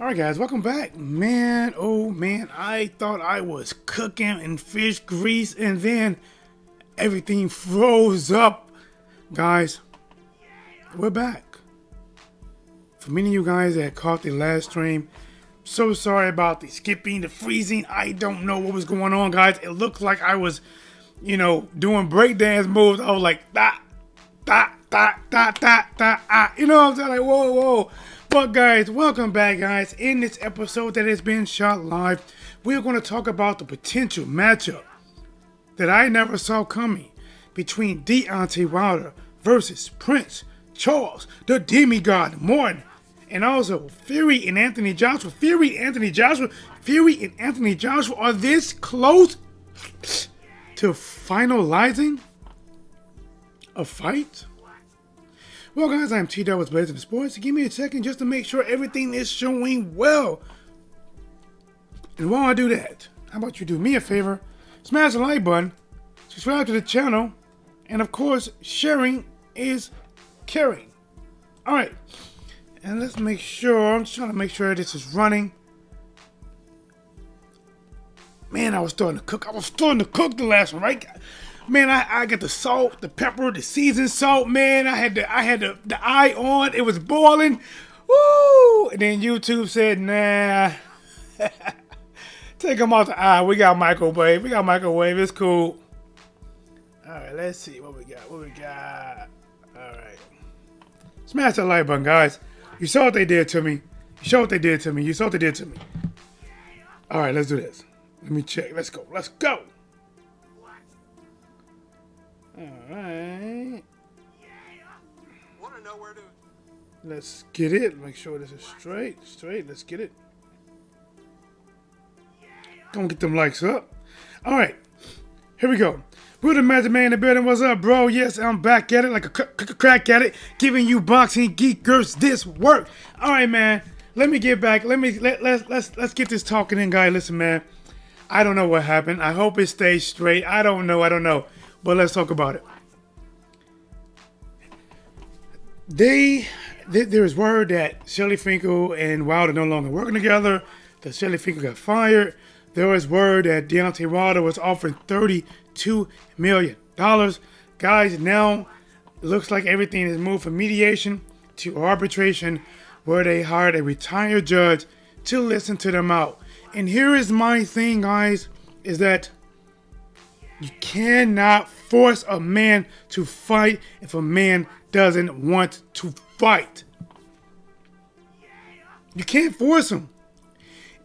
Alright guys, welcome back. Man, oh man, I thought I was cooking in fish grease and then everything froze up. Guys, we're back. For many of you guys that caught the last stream, so sorry about the skipping, the freezing. I don't know what was going on, guys. It looked like I was, doing breakdance moves. I was like, da, da, da, da, da, da, ah. You know what I'm saying? Like, whoa, whoa. But guys, welcome back, guys. In this episode that has been shot live, we're going to talk about the potential matchup that I never saw coming between Deontay Wilder versus Prince Charles, the demigod Morton, and also Fury and Anthony Joshua. Fury and Anthony Joshua are this close to finalizing a fight? Well, guys, I'm Whatsblazing Sports. Give me a second just to make sure everything is showing well. And while I do that, how about you do me a favor? Smash the like button, subscribe to the channel, and of course, sharing is caring. Alright, and let's make sure, I'm just trying to make sure this is running. Man, I was starting to cook the last one, right? Man, I got the salt, the pepper, the seasoned salt, man. I had the eye on. It was boiling. Woo! And then YouTube said, nah. Take them out the eye. We got microwave. It's cool. Alright, let's see what we got. Alright. Smash that like button, guys. You saw what they did to me. Alright, let's do this. Let me check. Let's go. Alright. Let's get it. Make sure this is straight. Let's get it. Don't get them likes up. Alright. Here we go. We're the Magic Man in the building. What's up, bro? Yes, I'm back at it like a crack at it. Giving you boxing geekers this work. Alright, man. Let me get back. Let's get this talking in, guy. Listen, man. I don't know what happened. I hope it stays straight. I don't know. But let's talk about it. There's word that Shelly Finkel and Wilder no longer working together. That Shelly Finkel got fired. There was word that Deontay Wilder was offering $32 million. Guys, now it looks like everything is moved from mediation to arbitration, where they hired a retired judge to listen to them out. And here is my thing, guys, is that you cannot force a man to fight if a man doesn't want to fight. You can't force him.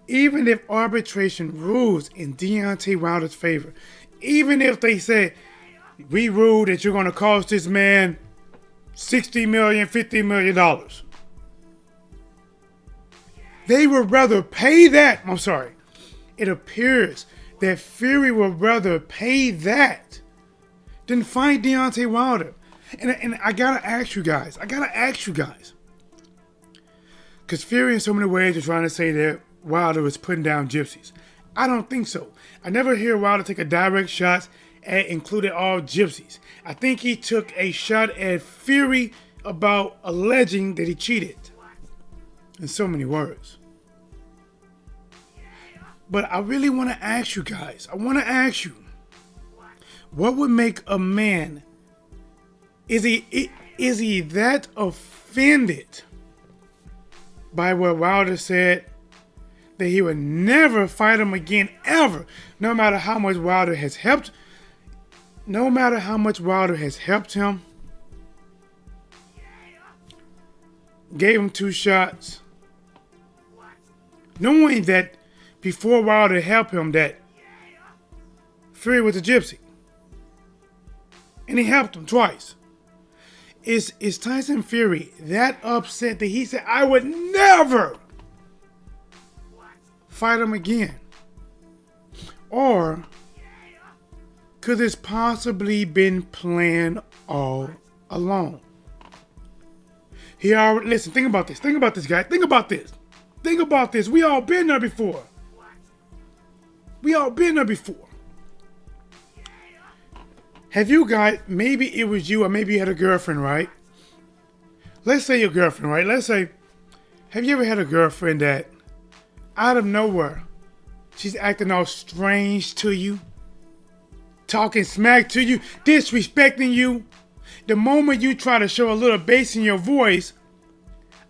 Even if arbitration rules in Deontay Wilder's favor, even if they say, we rule that you're going to cost this man $60 million, $50 million. They would rather pay that. I'm sorry. It appears that Fury would rather pay that than fight Deontay Wilder. And I gotta ask you guys. Because Fury in so many ways is trying to say that Wilder is putting down gypsies. I don't think so. I never hear Wilder take a direct shot at including all gypsies. I think he took a shot at Fury about alleging that he cheated. In so many words. But I really want to ask you guys. What would make a man? Is he that offended by what Wilder said that he would never fight him again ever, no matter how much Wilder has helped? No matter how much Wilder has helped him, gave him 2 shots, knowing that before Wilder helped him that Fury was a gypsy. And he helped him twice. Is Tyson Fury that upset that he said, I would never fight him again? Or could this possibly been planned all along? Listen, think about this, guys. Think about this. We all been there before. Have you guys, maybe it was you or maybe you had a girlfriend, right? Let's say your girlfriend, right? Have you ever had a girlfriend that out of nowhere, she's acting all strange to you, talking smack to you, disrespecting you. The moment you try to show a little bass in your voice,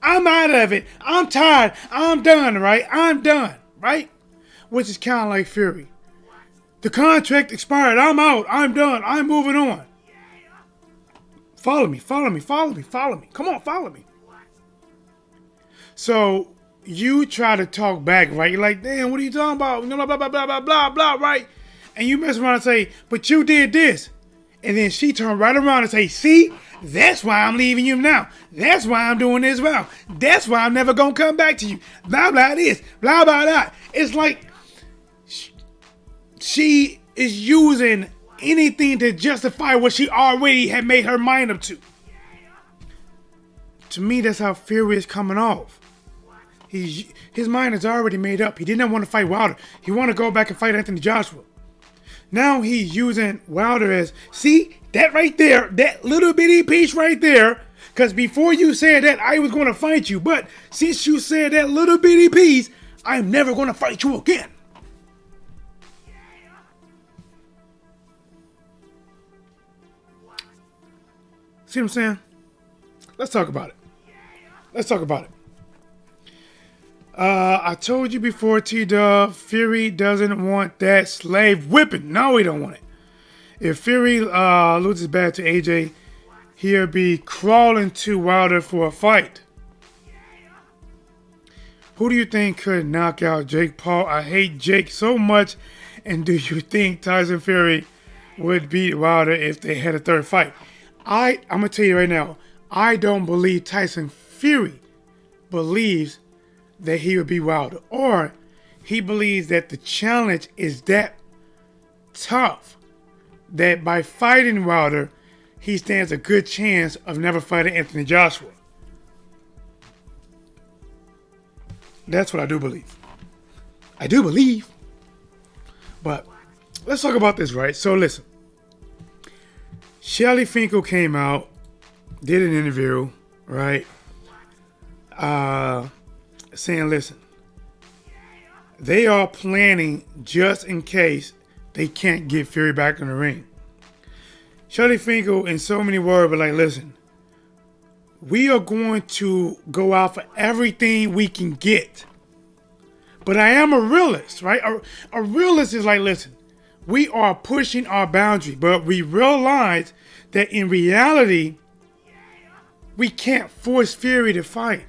I'm out of it. I'm tired. I'm done, right? I'm done, right? Which is kind of like Fury. The contract expired. I'm out. I'm done. I'm moving on. Follow me. Follow me. Follow me. Follow me. Come on, follow me. So you try to talk back, right? You're like, damn, what are you talking about? Blah, blah, blah, blah, blah, blah, blah, right? And you mess around and say, but you did this. And then she turned right around and say, see, that's why I'm leaving you now. That's why I'm doing this now. That's why I'm never going to come back to you. Blah, blah, this. Blah, blah, that. It's like she is using anything to justify what she already had made her mind up to. To me, that's how Fury is coming off. His mind is already made up. He did not want to fight Wilder. He wanted to go back and fight Anthony Joshua. Now he's using Wilder as, see, that right there, that little bitty piece right there, because before you said that, I was going to fight you. But since you said that little bitty piece, I'm never going to fight you again. See what I'm saying? Let's talk about it. Let's talk about it. I told you before, T-Dub, Fury doesn't want that slave whipping. No, he don't want it. If Fury loses back to AJ, he'll be crawling to Wilder for a fight. Who do you think could knock out Jake Paul? I hate Jake so much. And do you think Tyson Fury would beat Wilder if they had a third fight? I'm going to tell you right now, I don't believe Tyson Fury believes that he would beat Wilder. Or he believes that the challenge is that tough that by fighting Wilder, he stands a good chance of never fighting Anthony Joshua. That's what I do believe. I do believe. But let's talk about this, right? So listen. Shelly Finkel came out, did an interview, right? Saying, listen, they are planning just in case they can't get Fury back in the ring. Shelly Finkel, in so many words, but like, listen, we are going to go out for everything we can get. But I am a realist, right? A realist is like, listen, we are pushing our boundary, but we realize that in reality, we can't force Fury to fight.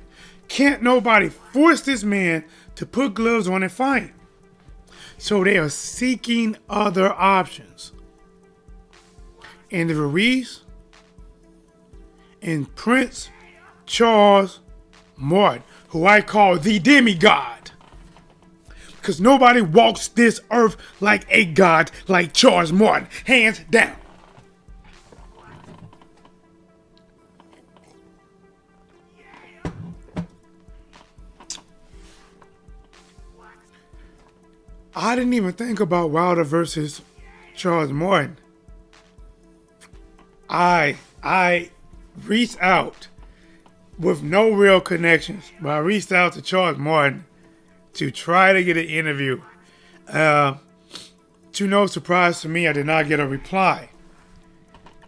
Can't nobody force this man to put gloves on and fight. So they are seeking other options. And Ruiz and Prince Charles Martin, who I call the demigod. Because nobody walks this earth like a god like Charles Martin. Hands down. I didn't even think about Wilder versus Charles Martin. I reached out with no real connections, but I reached out to Charles Martin to try to get an interview. To no surprise to me, I did not get a reply.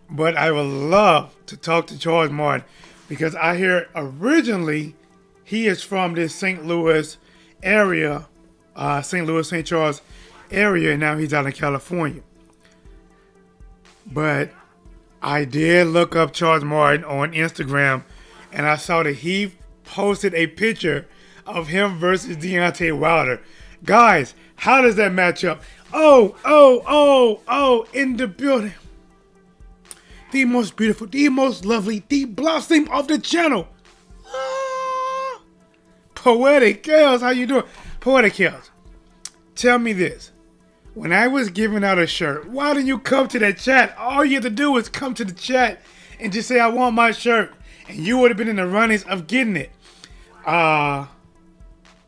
But I would love to talk to Charles Martin because I hear originally he is from this St. Louis area, St. Louis, St. Charles area, and now he's out in California. But I did look up Charles Martin on Instagram, and I saw that he posted a picture of him versus Deontay Wilder. Guys, how does that match up? Oh, in the building. The most beautiful, the most lovely, the blossom of the channel. Poetic Chaos, how you doing? Poetic Chaos, tell me this. When I was giving out a shirt, why didn't you come to that chat? All you had to do was come to the chat and just say, I want my shirt. And you would have been in the runnings of getting it.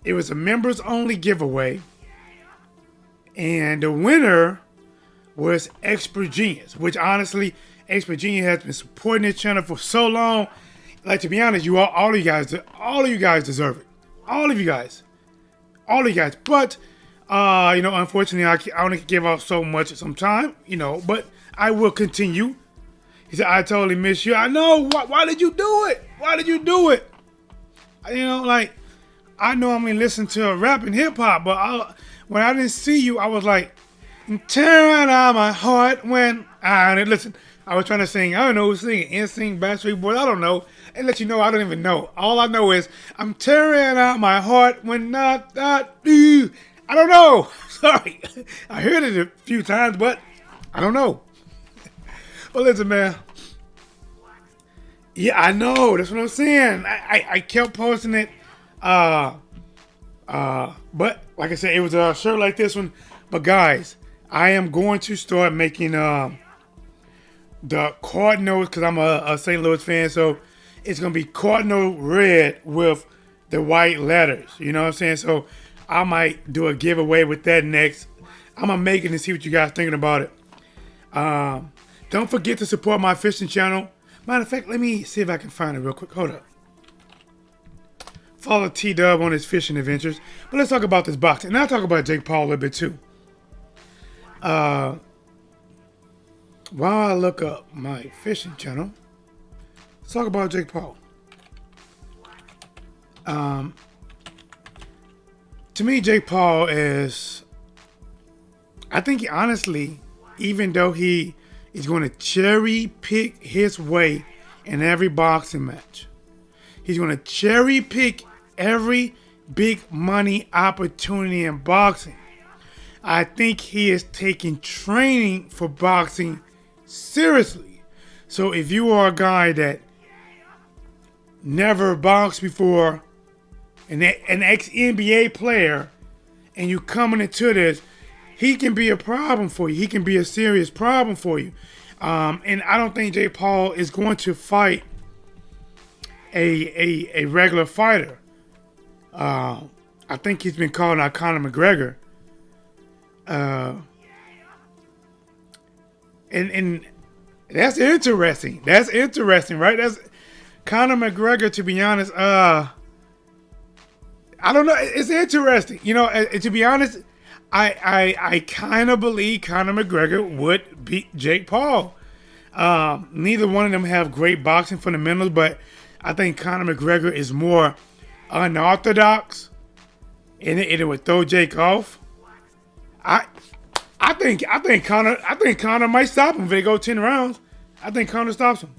It was a members only giveaway. And the winner was Expert Genius, which honestly, Expert Genius has been supporting this channel for so long. Like, to be honest, all of you guys deserve it. All of you guys. all of you guys. But unfortunately, I only can give out so much at some time, but I will continue. He said, I totally miss you. I know. Why did you do it? Why did you do it? I normally listen to rap and hip hop, but when I didn't see you, I was like, tearing out my heart when I didn't listen. I was trying to sing, I don't know, singing NSYNC, Backstreet Boys, I don't know. And let you know, I don't even know. All I know is, I'm tearing out my heart when not that. I don't know. Sorry. I heard it a few times, but I don't know. But listen, man. Yeah, I know. That's what I'm saying. I kept posting it. But like I said, it was a shirt like this one. But guys, I am going to start making the Cardinals, because I'm a St. Louis fan, so it's going to be Cardinal red with the white letters. You know what I'm saying? So I might do a giveaway with that next. I'm going to make it and see what you guys thinking about it. Don't forget to support my fishing channel. Matter of fact, let me see if I can find it real quick. Hold up. Follow T-Dub on his fishing adventures. But let's talk about this boxing. And I'll talk about Jake Paul a little bit too. While I look up my fishing channel, let's talk about Jake Paul. To me, Jake Paul is, I think he honestly, even though he is going to cherry pick his way in every boxing match, he's going to cherry pick every big money opportunity in boxing. I think he is taking training for boxing seriously. So if you are a guy that never boxed before, an ex-NBA player, and you coming into this, he can be a problem for you. He can be a serious problem for you. And I don't think Jake Paul is going to fight a regular fighter. I think he's been calling out Conor McGregor. And that's interesting. That's interesting, right? That's Conor McGregor, to be honest. I don't know. It's interesting. To be honest, I kind of believe Conor McGregor would beat Jake Paul. Neither one of them have great boxing fundamentals, but I think Conor McGregor is more unorthodox, and it would throw Jake off. I think Conor might stop him if they go 10 rounds. I think Conor stops him.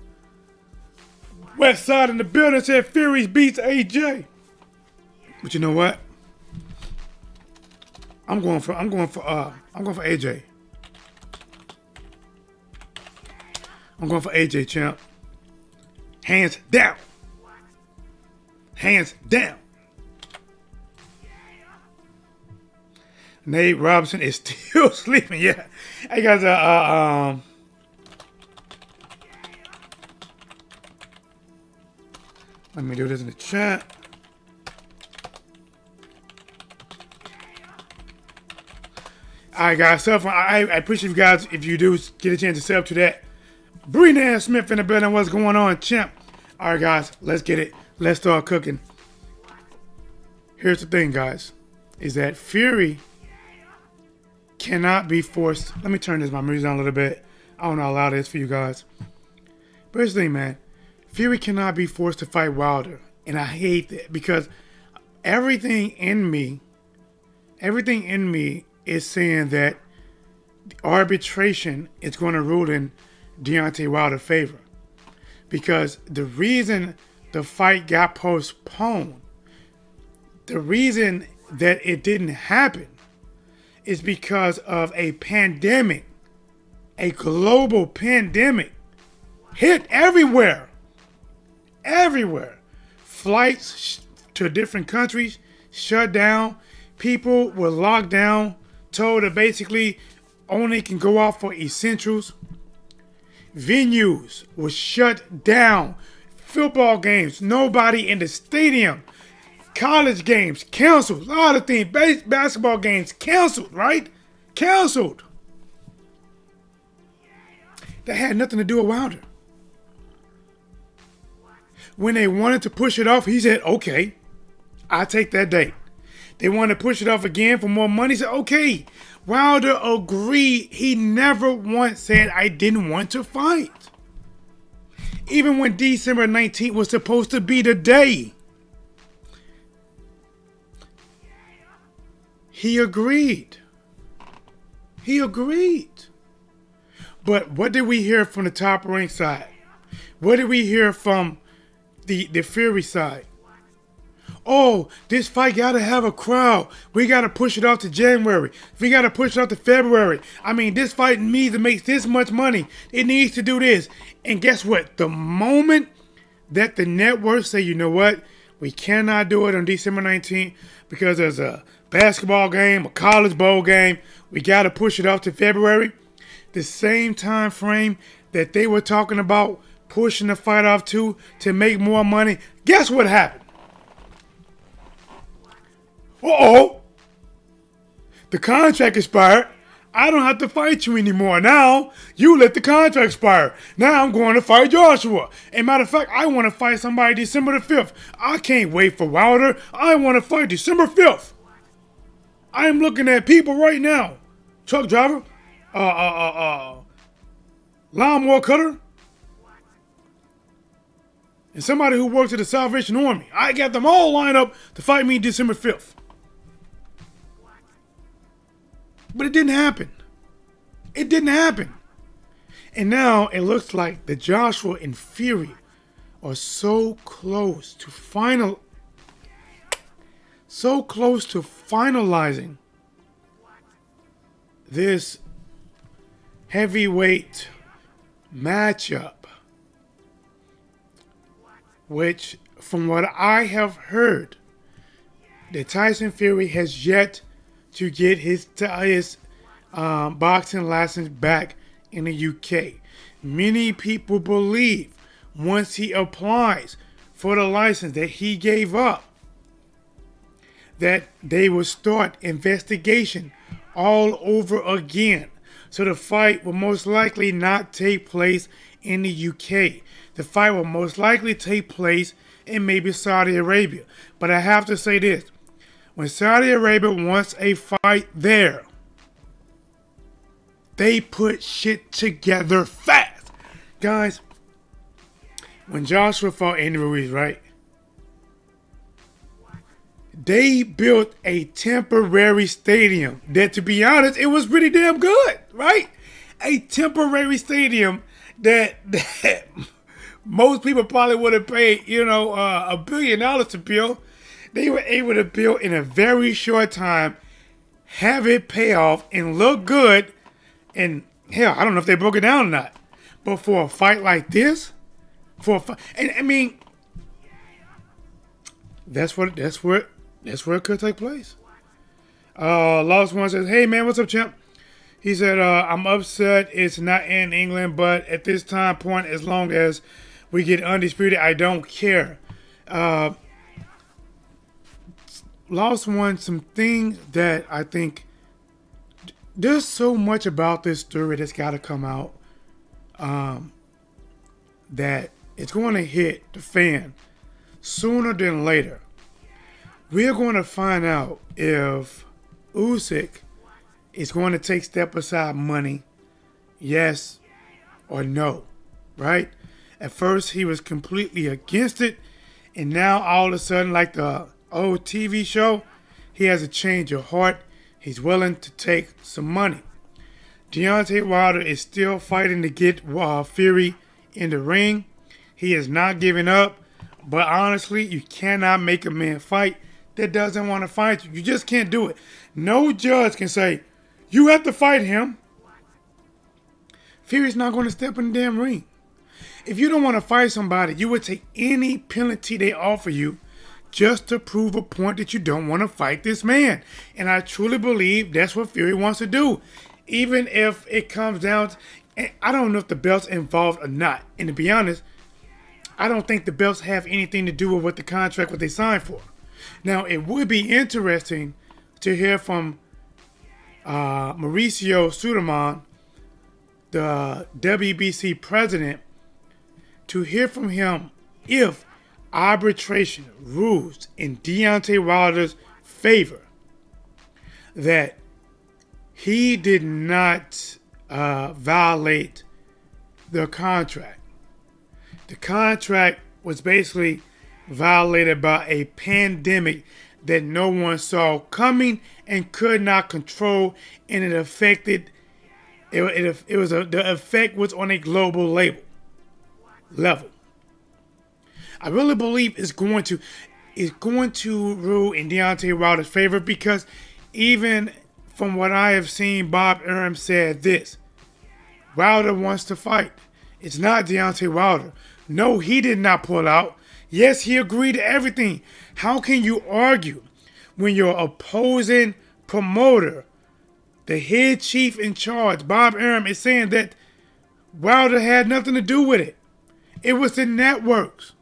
West Side in the building said Fury beats AJ. But you know what? I'm going for AJ. I'm going for AJ, champ. Hands down. Hands down. Nate Robinson is still sleeping. Yeah. Hey guys, let me do this in the chat. Alright guys, so I appreciate you guys if you do get a chance to sub to that. Breenan Smith in the building, what's going on, champ? Alright guys, let's get it. Let's start cooking. Here's the thing, guys, is that Fury cannot be forced. Let me turn my music down a little bit. I don't know how loud it is for you guys. But here's the thing, man. Fury cannot be forced to fight Wilder. And I hate that because everything in me is saying that arbitration is going to rule in Deontay Wilder's favor. Because the reason the fight got postponed, the reason that it didn't happen is because of a pandemic, a global pandemic hit everywhere. Everywhere. Flights to different countries shut down. People were locked down, told that basically only can go out for essentials. Venues were shut down. Football games, nobody in the stadium. College games canceled. A lot of things. Basketball games canceled, right? Canceled. That had nothing to do with Wilder. When they wanted to push it off, he said, okay, I'll take that date. They want to push it off again for more money. So, okay, Wilder agreed. He never once said, I didn't want to fight. Even when December 19th was supposed to be the day, he agreed. He agreed. But what did we hear from the Top Rank side? What did we hear from the Fury side? Oh, this fight got to have a crowd. We got to push it off to January. We got to push it off to February. I mean, this fight needs to make this much money. It needs to do this. And guess what? The moment that the networks say, you know what? We cannot do it on December 19th because there's a basketball game, a college bowl game. We got to push it off to February. The same time frame that they were talking about pushing the fight off to make more money. Guess what happened? Uh-oh. The contract expired. I don't have to fight you anymore. Now, you let the contract expire. Now I'm going to fight Joshua. As a matter of fact, I want to fight somebody December the 5th. I can't wait for Wilder. I want to fight December 5th. I am looking at people right now. Truck driver. Lawnmower cutter. And somebody who works at the Salvation Army. I got them all lined up to fight me December 5th. But it didn't happen. It didn't happen. And now it looks like the Joshua and Fury are so close to finalizing this heavyweight matchup, which, from what I have heard, that Tyson Fury has yet to get his boxing license back in the UK. Many people believe once he applies for the license that he gave up, that they will start investigation all over again. So the fight will most likely not take place in the UK. The fight will most likely take place in maybe Saudi Arabia. But I have to say this. When Saudi Arabia wants a fight there, they put shit together fast. Guys, when Joshua fought Andy Ruiz, right? They built a temporary stadium that, to be honest, it was pretty damn good, right? A temporary stadium that most people probably would have paid, $1 billion to build. They were able to build in a very short time, have it pay off, and look good. And hell, I don't know if they broke it down or not. But for a fight like this, and I mean, that's where it could take place. Lost One says, "Hey man, what's up, champ?" He said, "I'm upset it's not in England, but at this time point, as long as we get undisputed, I don't care." Lost One, some things that I think there's so much about this story that's got to come out that it's going to hit the fan sooner than later. We're going to find out if Usyk is going to take step aside money, yes or no, right? At first, he was completely against it, and now all of a sudden, like the old TV show, he has a change of heart. He's willing to take some money. Deontay Wilder is still fighting to get Fury in the ring. He is not giving up, but honestly, you cannot make a man fight that doesn't want to fight you. You just can't do it. No judge can say, you have to fight him. Fury's not going to step in the damn ring. If you don't want to fight somebody, you would take any penalty they offer you just to prove a point that you don't want to fight this man. And I truly believe that's what Fury wants to do. Even if it comes down to, and I don't know if the belt's involved or not. And to be honest, I don't think the belts have anything to do with what the contract, what they signed for. Now, it would be interesting to hear from Mauricio Suleiman, the WBC president, to hear from him if arbitration rules in Deontay Wilder's favor. that he did not violate the contract. The contract was basically violated by a pandemic that no one saw coming and could not control, and it affected. The effect was on a global level. I really believe it's going to rule in Deontay Wilder's favor, because even from what I have seen, Bob Arum said this: Wilder wants to fight. It's not Deontay Wilder. No, he did not pull out. Yes, he agreed to everything. How can you argue when your opposing promoter, the head chief in charge, Bob Arum, is saying that Wilder had nothing to do with it? It was the networks.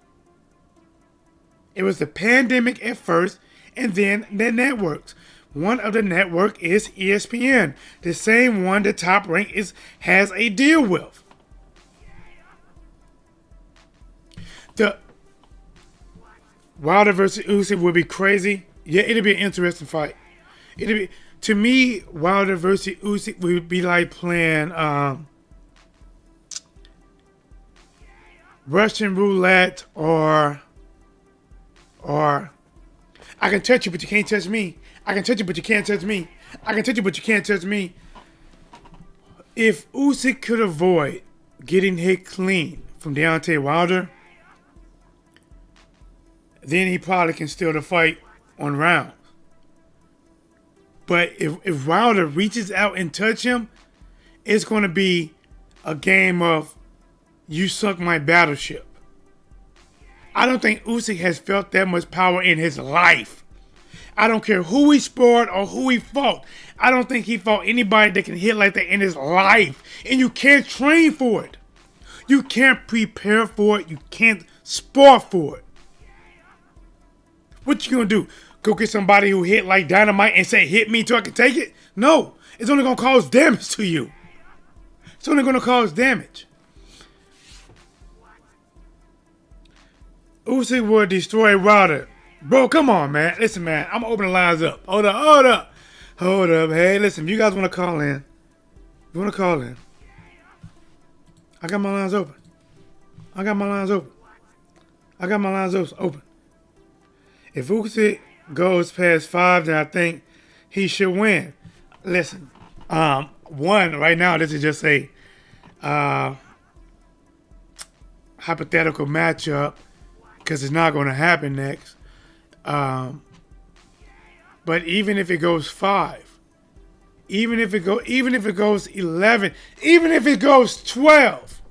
It was the pandemic at first, and then the networks. One of the network is ESPN, the same one the Top Rank has a deal with. The Wilder versus Usyk would be crazy. Yeah, it'd be an interesting fight. To me, Wilder versus Usyk would be like playing Russian roulette, or I can touch you but you can't touch me. I can touch you but you can't touch me. I can touch you but you can't touch me. If Usyk could avoid getting hit clean from Deontay Wilder, then he probably can steal the fight on rounds. But if Wilder reaches out and touch him, it's going to be a game of you sunk my battleship. I don't think Usyk has felt that much power in his life. I don't care who he sparred or who he fought. I don't think he fought anybody that can hit like that in his life. And you can't train for it. You can't prepare for it. You can't spar for it. What you gonna do? Go get somebody who hit like dynamite and say, hit me so I can take it? No. It's only gonna cause damage to you. It's only gonna cause damage. Usyk would destroy Wilder. Bro, come on, man. Listen, man. I'm opening the lines up. Hold up. Hey, listen. If you guys want to call in, I got my lines open. If Usyk goes past 5, then I think he should win. Listen, one, right now, this is just a hypothetical matchup, because it's not going to happen next. But even if it goes 5, even if it goes 11, even if it goes 12,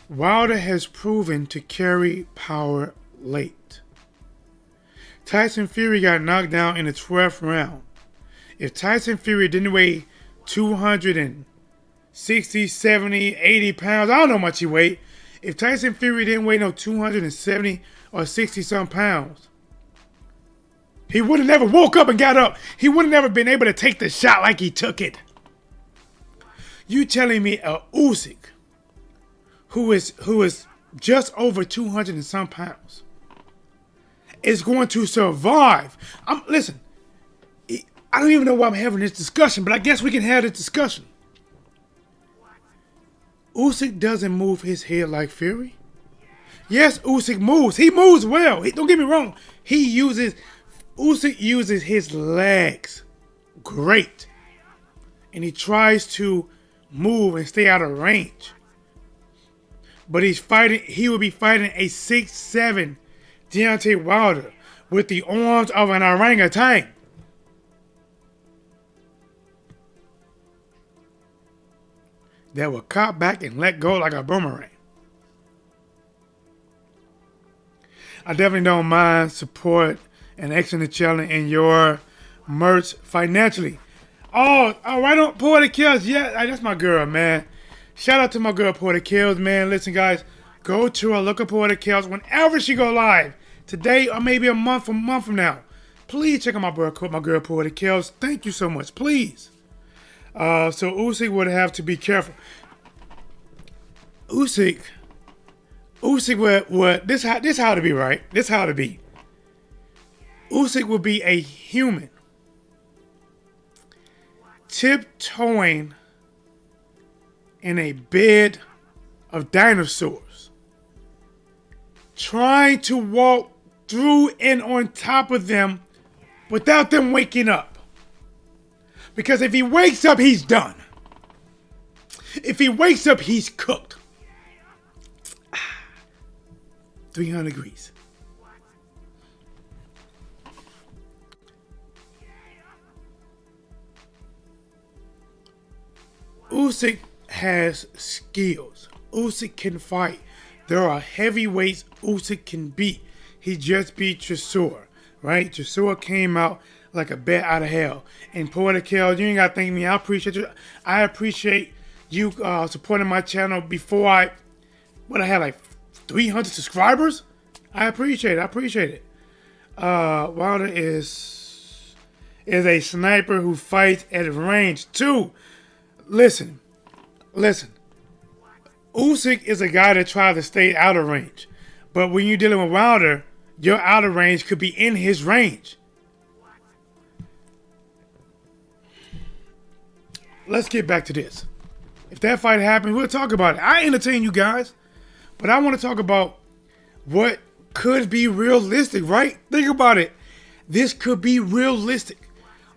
Wilder has proven to carry power late. Tyson Fury got knocked down in the 12th round. If Tyson Fury didn't weigh 260, 70, 80 pounds, I don't know how much he weighed. If Tyson Fury didn't weigh no 270 or 60 some pounds, he would have never woke up and got up. He would have never been able to take the shot like he took it. You telling me a Usyk, who is just over 200 and some pounds, is going to survive? Listen, I don't even know why I'm having this discussion, but I guess we can have this discussion. Usyk doesn't move his head like Fury. Yes, Usyk moves. He moves well. Don't get me wrong. Usyk uses his legs great. And he tries to move and stay out of range. But he will be fighting a 6'7" Deontay Wilder with the arms of an orangutan. That will cop back and let go like a boomerang. I definitely don't mind support and excellent challenge in your merch financially. Oh, right on Poetic Kills. Yeah, that's my girl, man. Shout out to my girl Poetic Kills, man. Listen, guys, go to her, look at Poetic Kills whenever she go live. Today or maybe a month from now. Please check out my girl Poetic Kills. Thank you so much. Please. So Usyk would have to be careful. Usyk would this how to be, right? This how to be. Usyk would be a human tiptoeing in a bed of dinosaurs, trying to walk through and on top of them without them waking up. Because if he wakes up, he's done. If he wakes up, he's cooked. 300 degrees. Usyk has skills. Usyk can fight. There are heavyweights Usyk can beat. He just beat Chisora, right? Chisora came out like a bat out of hell. And Portical, you ain't got to thank me. I appreciate you. I appreciate you supporting my channel before I had like 300 subscribers. I appreciate it. Wilder is a sniper who fights at range too. Listen. Usyk is a guy that tries to stay out of range. But when you're dealing with Wilder, your outer range could be in his range. Let's get back to this. If that fight happens, we'll talk about it. I entertain you guys. But I want to talk about what could be realistic, right? Think about it. This could be realistic.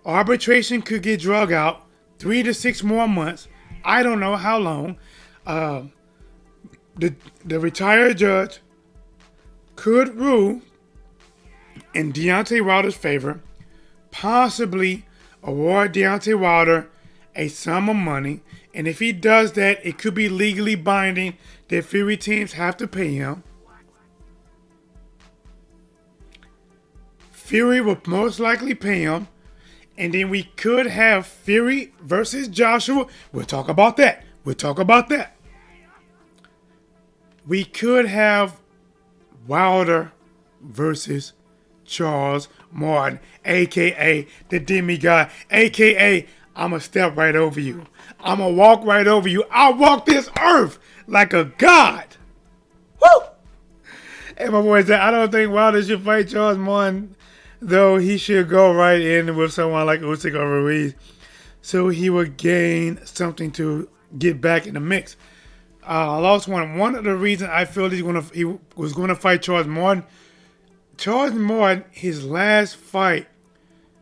Arbitration could get drug out 3 to 6 more months. I don't know how long. The retired judge could rule in Deontay Wilder's favor, possibly award Deontay Wilder a sum of money, and if he does that, it could be legally binding that Fury teams have to pay him. Fury will most likely pay him, and then we could have Fury versus Joshua. We'll talk about that. We could have Wilder versus Charles Martin, a.k.a. the demigod, a.k.a. I'm going to step right over you. I'm going to walk right over you. I'll walk this earth like a god. Woo! And my boy said, I don't think Wilder should fight Charles Martin, though he should go right in with someone like Usyk or Ruiz, so he would gain something to get back in the mix. I lost one. One of the reasons I feel he was going to fight Charles Martin, his last fight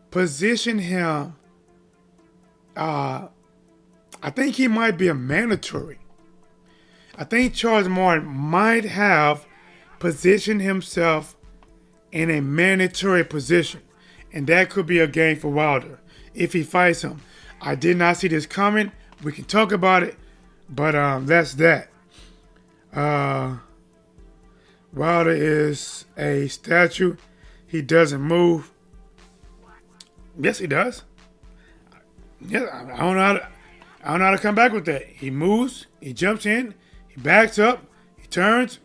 positioned him. I think he might be a mandatory. I think Charles Martin might have positioned himself in a mandatory position, and that could be a game for Wilder if he fights him. I did not see this coming. We can talk about it, but that's that. Wilder is a statue. He doesn't move. Yes, he does. Yeah, I don't know how to come back with that. He moves, he jumps in, he backs up, he turns.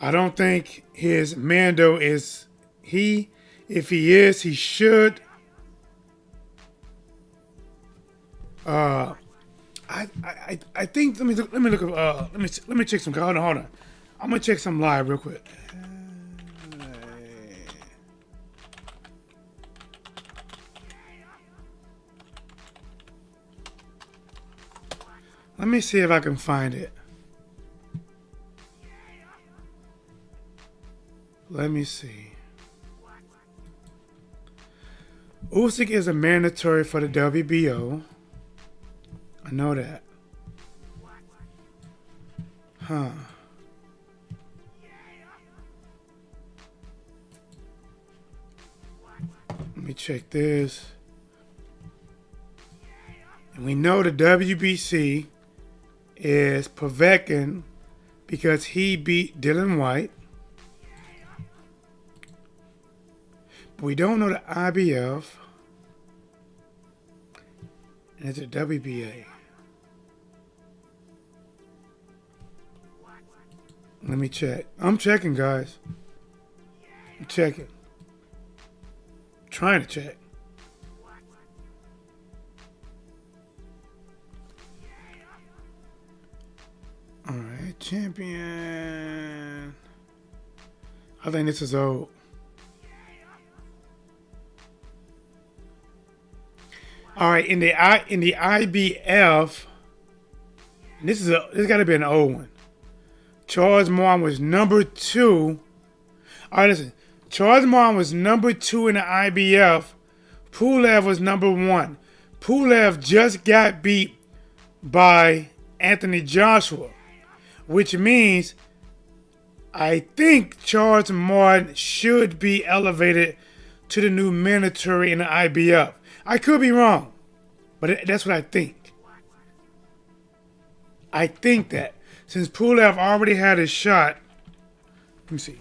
I don't think his Mando is he. If he is, he should. I think let me look at let me check some. Hold on. I'm gonna check some live real quick. Let me see if I can find it. Let me see. Usyk is a mandatory for the WBO. I know that. Huh. Let me check this. And we know the WBC is Povetkin because he beat Dylan White. But we don't know the IBF. And it's a WBA. Let me check. I'm checking, guys. I'm checking. I'm trying to check. Alright, champion. I think this is old. All right, in the IBF, this got to be an old one. Charles Martin was number 2. All right, listen. Charles Martin was number 2 in the IBF. Pulev was number 1. Pulev just got beat by Anthony Joshua, which means I think Charles Martin should be elevated to the new mandatory in the IBF. I could be wrong, but that's what I think. I think that since Pulev already had his shot, let me see.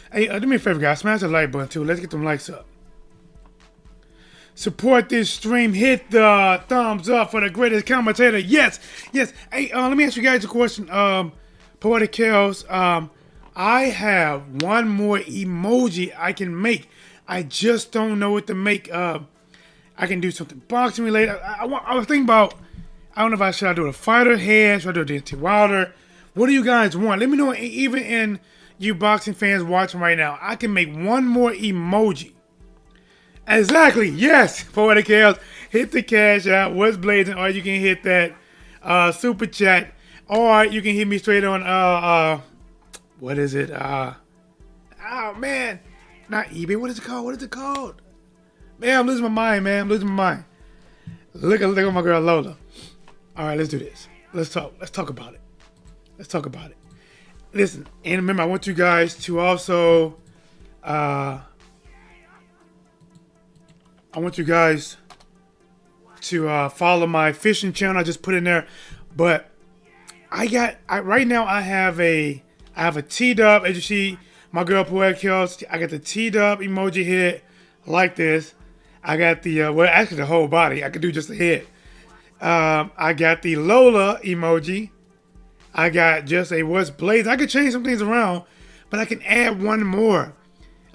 Hey, do me a favor, guys. Smash the like button too. Let's get them likes up. Support this stream. Hit the thumbs up for the greatest commentator. Yes, yes. Hey, let me ask you guys a question. Poetic Chaos. I have one more emoji I can make. I just don't know what to make. I can do something boxing related. I was thinking about, I don't know if I should do a fighter head, should I do a Deontay Wilder? What do you guys want? Let me know, even in you boxing fans watching right now. I can make one more emoji. Exactly, yes, Poetic Chaos. Hit the cash out, Whatsblazing, or you can hit that super chat, or you can hit me straight on what is it? Oh man, not eBay. What is it called? What is it called? Man, I'm losing my mind, man. I'm losing my mind. Look at my girl Lola. All right, let's do this. Let's talk. Let's talk about it. Let's talk about it. Listen, and remember, I want you guys to also, I want you guys to follow my fishing channel. I just put in there, but right now I have a T-dub. As you see, my girl Poetic Chaos, I got the T-dub emoji head like this. I got the, well, actually the whole body. I could do just the head. I got the Lola emoji. I got just a Whatsblazing. I could change some things around, but I can add one more.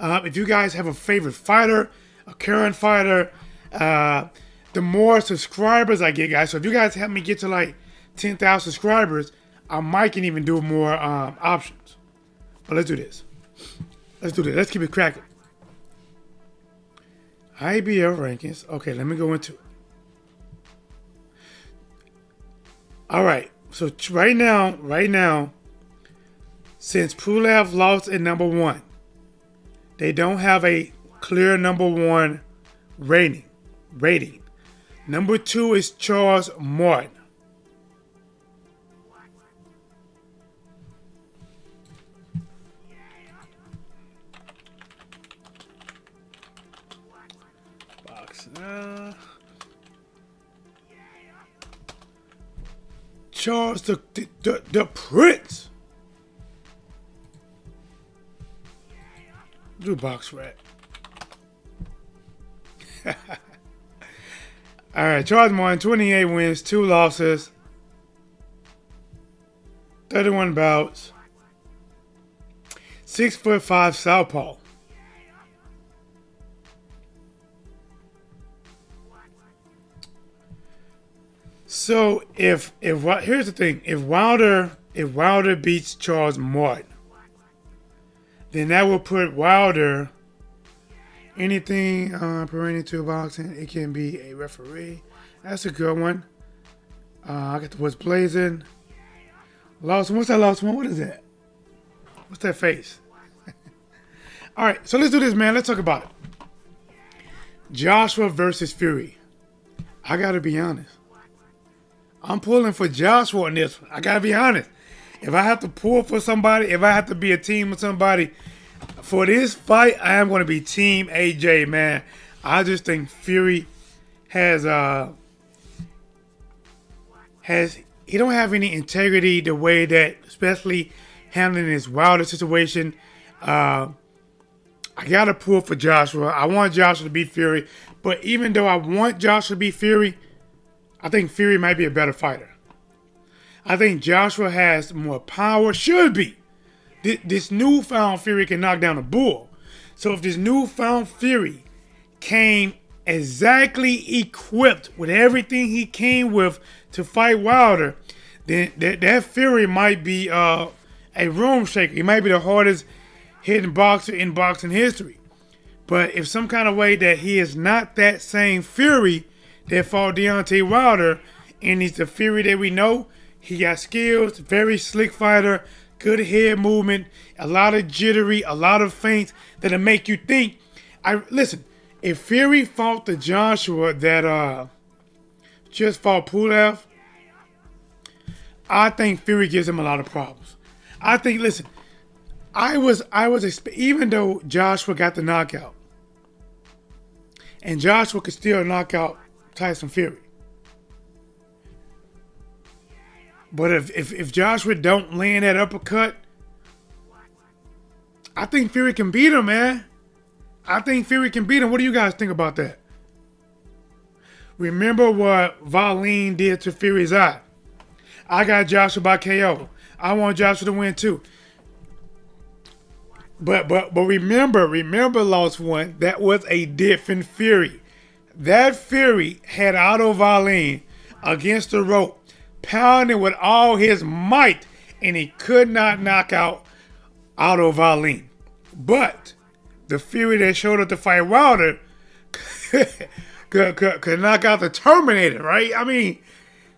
If you guys have a favorite fighter, a current fighter, the more subscribers I get, guys. So if you guys help me get to like 10,000 subscribers, I might can even do more options. But let's do this. Let's do this. Let's keep it cracking. IBF rankings. Okay, let me go into it. All right. So right now, since Pulev lost at number 1, they don't have a clear number 1 rating. Number 2 is Charles Martin. Charles the Prince. Do box rat. All right, Charles Martin, 28 wins, 2 losses, 31 bouts, 6'5" southpaw. So if here's the thing, if Wilder beats Charles Martin, then that will put Wilder anything pertaining to boxing. It can be a referee. That's a good one. I got the Whatsblazing. Lost one. What's that lost one? What is that? What's that face? All right, so let's do this, man. Let's talk about it. Joshua versus Fury. I gotta be honest. I'm pulling for Joshua in this one. I gotta be honest. If I have to pull for somebody, if I have to be a team with somebody for this fight, I am going to be Team AJ, man. I just think Fury he don't have any integrity the way that, especially handling his Wilder situation. I gotta pull for Joshua. I want Joshua to beat Fury, but even though I want Joshua to beat Fury, I think Fury might be a better fighter. I think Joshua has more power, should be. This newfound Fury can knock down a bull. So if this newfound Fury came exactly equipped with everything he came with to fight Wilder, then that Fury might be a room shaker. He might be the hardest hidden boxer in boxing history. But if some kind of way that he is not that same Fury that fought Deontay Wilder, and he's the Fury that we know, he got skills, very slick fighter, good head movement, a lot of jittery, a lot of feints that'll make you think. Listen, if Fury fought the Joshua that just fought Pulev, I think Fury gives him a lot of problems. I think, listen, even though Joshua got the knockout, and Joshua could still knock out Tyson Fury. But if Joshua don't land that uppercut, I think Fury can beat him, man. I think Fury can beat him. What do you guys think about that? Remember what Valine did to Fury's eye. I got Joshua by KO. I want Joshua to win too. But remember, Lost One, that was a different Fury. That Fury had Otto Valine against the rope, pounding with all his might, and he could not knock out Otto Valine. But the Fury that showed up to fight Wilder could knock out the Terminator, right? I mean,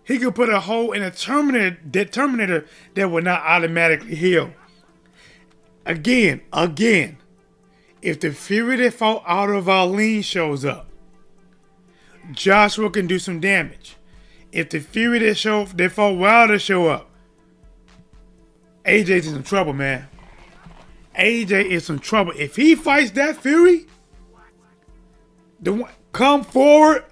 he could put a hole in a Terminator that would not automatically heal. Again, if the Fury that fought Otto Valine shows up, Joshua can do some damage. If the Fury that fought Wilder show up, AJ's in some trouble, man. AJ is in trouble. If he fights that Fury, the one come forward,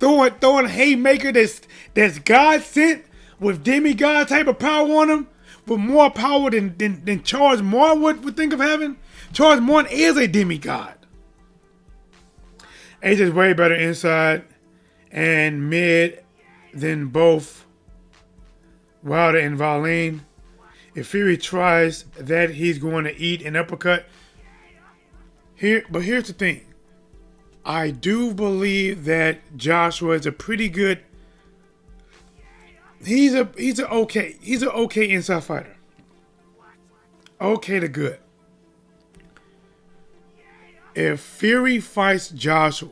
throwing haymaker that's God sent with demigod type of power on him, with more power than Charles Martin would think of having. Charles Martin is a demigod. AJ's way better inside and mid than both Wilder and Valine. If Fury tries that, he's going to eat an uppercut. But here's the thing. I do believe that Joshua is a pretty good. He's an okay inside fighter. Okay to good. If Fury fights Joshua,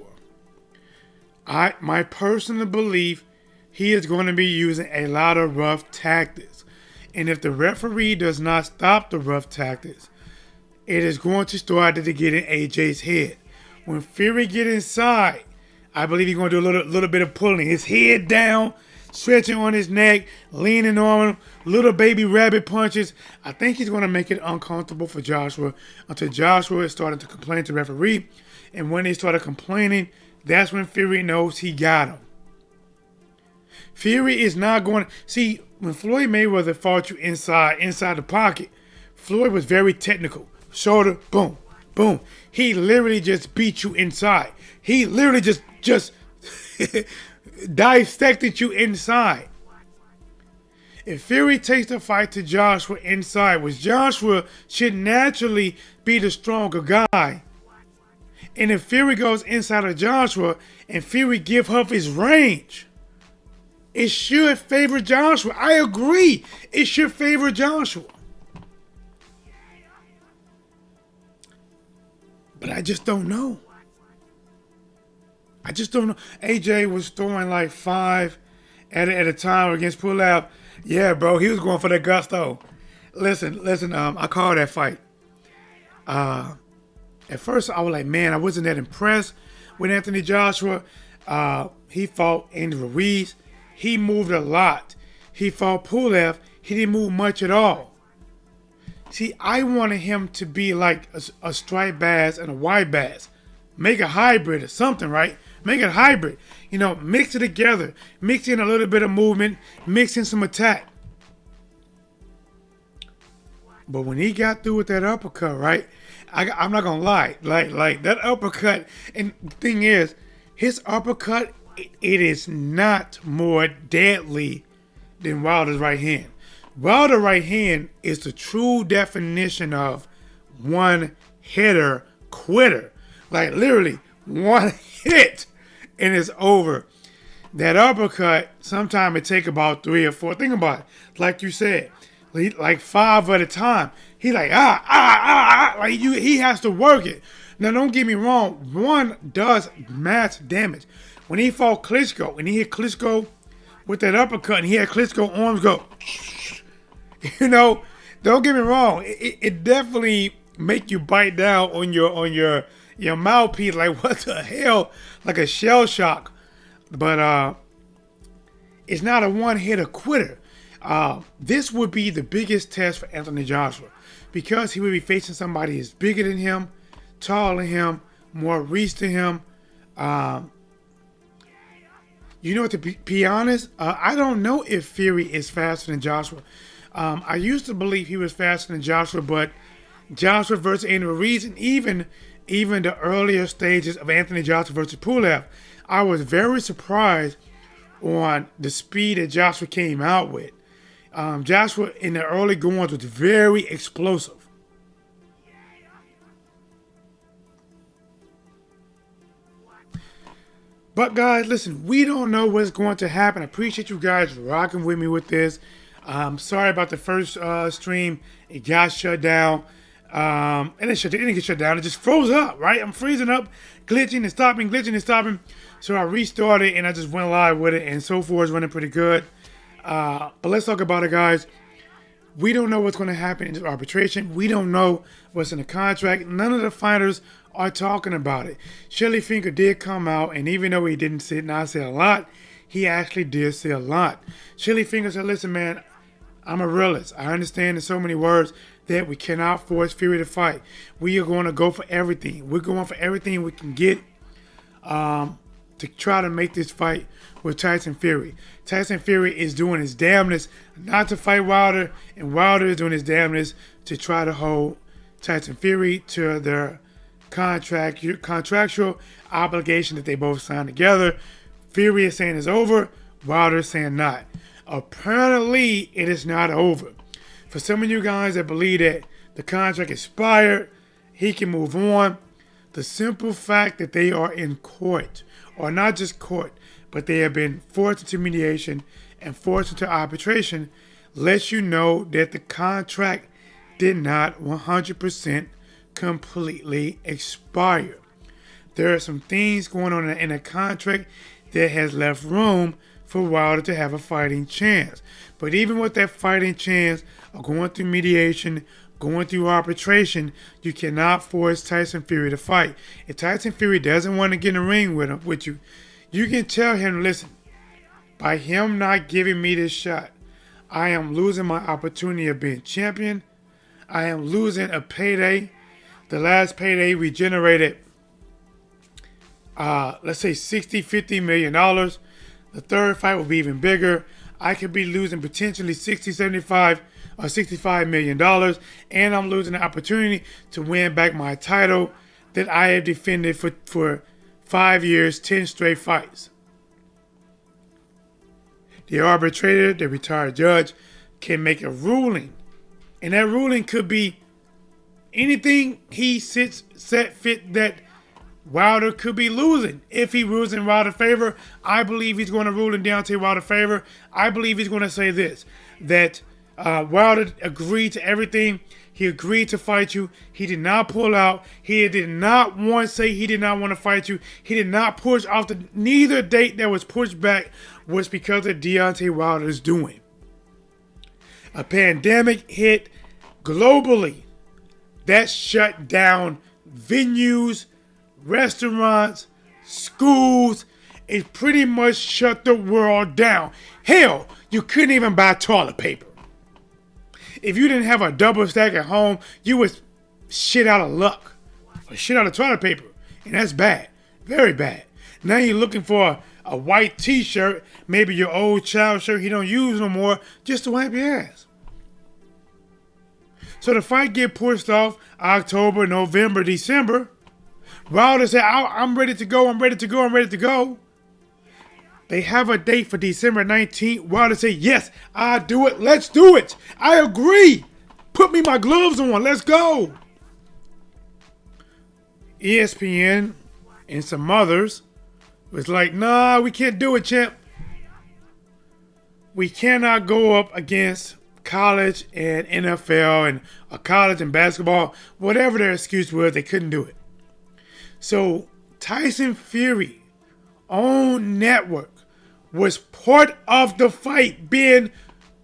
my personal belief, he is going to be using a lot of rough tactics. And if the referee does not stop the rough tactics, it is going to start to get in AJ's head. When Fury get inside, I believe he's going to do a little bit of pulling. His head down, stretching on his neck, leaning on him, little baby rabbit punches. I think he's going to make it uncomfortable for Joshua until Joshua is starting to complain to the referee. And when they started complaining, that's when Fury knows he got him. Fury is not going to... See, when Floyd Mayweather fought you inside the pocket, Floyd was very technical. Shoulder, boom, boom. He literally just beat you inside. He literally just dissected you inside. If Fury takes the fight to Joshua inside, which Joshua should naturally be the stronger guy, and if Fury goes inside of Joshua and Fury give up his range, it should favor Joshua. I agree. It should favor Joshua. But I just don't know. AJ was throwing like 5 at a time against Pulev. Yeah, bro, he was going for the gusto. Listen, I called that fight. At first, I was like, man, I wasn't that impressed with Anthony Joshua. He fought Andy Ruiz. He moved a lot. He fought Pulev. He didn't move much at all. See, I wanted him to be like a striped bass and a white bass. Make a hybrid or something, right? Make it a hybrid. You know, mix it together. Mix in a little bit of movement. Mix in some attack. But when he got through with that uppercut, right? I'm not going to lie. Like that uppercut. And the thing is, his uppercut, it is not more deadly than Wilder's right hand. Wilder's right hand is the true definition of one hitter quitter. Like literally one hit and it's over. That uppercut, sometimes it take about 3 or 4. Think about it. Like you said, like 5 at a time. He like like he has to work it. Now don't get me wrong, one does mass damage. When he fought Klitschko and he hit Klitschko with that uppercut and he had Klitschko arms go, you know, don't get me wrong, it definitely make you bite down on your mouthpiece like what the hell, like a shell shock. But it's not a one-hitter quitter. This would be the biggest test for Anthony Joshua because he would be facing somebody who's bigger than him, taller than him, more reach than him. You know what, to be honest, I don't know if Fury is faster than Joshua. I used to believe he was faster than Joshua, but Joshua versus Anthony Ruiz, and even the earlier stages of Anthony Joshua versus Pulev, I was very surprised on the speed that Joshua came out with. Joshua in the early goings was very explosive. But guys, listen, we don't know what's going to happen. I appreciate you guys rocking with me with this. Sorry about the first stream. It got shut down. And it didn't get shut down. It just froze up, right? I'm freezing up, glitching and stopping, glitching and stopping. So I restarted and I just went live with it. And so far it's running pretty good. But let's talk about it, guys. We don't know what's going to happen in this arbitration. We don't know what's in the contract. None of the fighters are talking about it. Shelly Finger did come out, and even though he didn't not say a lot, he actually did say a lot. Shelly Finger said, listen, man, I'm a realist. I understand in so many words that we cannot force Fury to fight. We are going to go for everything. We're going for everything we can get to try to make this fight with Tyson Fury. Tyson Fury is doing his damnedest not to fight Wilder, and Wilder is doing his damnedest to try to hold Tyson Fury to their contractual obligation that they both signed together. Fury is saying it's over. Wilder is saying not. Apparently, it is not over. For some of you guys that believe that the contract expired, he can move on. The simple fact that they are in court, or not just court, but they have been forced into mediation and forced into arbitration, lets you know that the contract did not 100% completely expire. There are some things going on in a contract that has left room for Wilder to have a fighting chance. But even with that fighting chance of going through mediation, going through arbitration, you cannot force Tyson Fury to fight. If Tyson Fury doesn't want to get in the ring with you, you can tell him, listen, by him not giving me this shot, I am losing my opportunity of being champion. I am losing a payday. The last payday we generated, let's say $50 million. The third fight will be even bigger. I could be losing potentially 60, 75, or $65 million. And I'm losing the opportunity to win back my title that I have defended for 5 years, 10 straight fights. The arbitrator, the retired judge, can make a ruling. And that ruling could be anything he set fit that Wilder could be losing. If he rules in Wilder's favor, I believe he's going to rule in Deontay Wilder's favor. I believe he's going to say this, that Wilder agreed to everything. He agreed to fight you. He did not pull out. He did not want to say he did not want to fight you. He did not push off neither date that was pushed back was because of Deontay Wilder's doing. A pandemic hit globally. That shut down venues, restaurants, schools. It pretty much shut the world down. Hell, you couldn't even buy toilet paper. If you didn't have a double stack at home, you was shit out of luck. Or shit out of toilet paper. And that's bad. Very bad. Now you're looking for a white t-shirt, maybe your old child shirt he don't use no more, just to wipe your ass. So the fight get pushed off October, November, December. Wilder said, I'm ready to go, I'm ready to go, I'm ready to go. They have a date for December 19th. Wilder said, yes, I'll do it. Let's do it. I agree. Put me my gloves on. Let's go. ESPN and some others was like, nah, we can't do it, champ. We cannot go up against college and NFL and a college and basketball, whatever their excuse was, they couldn't do it. So Tyson Fury own network was part of the fight being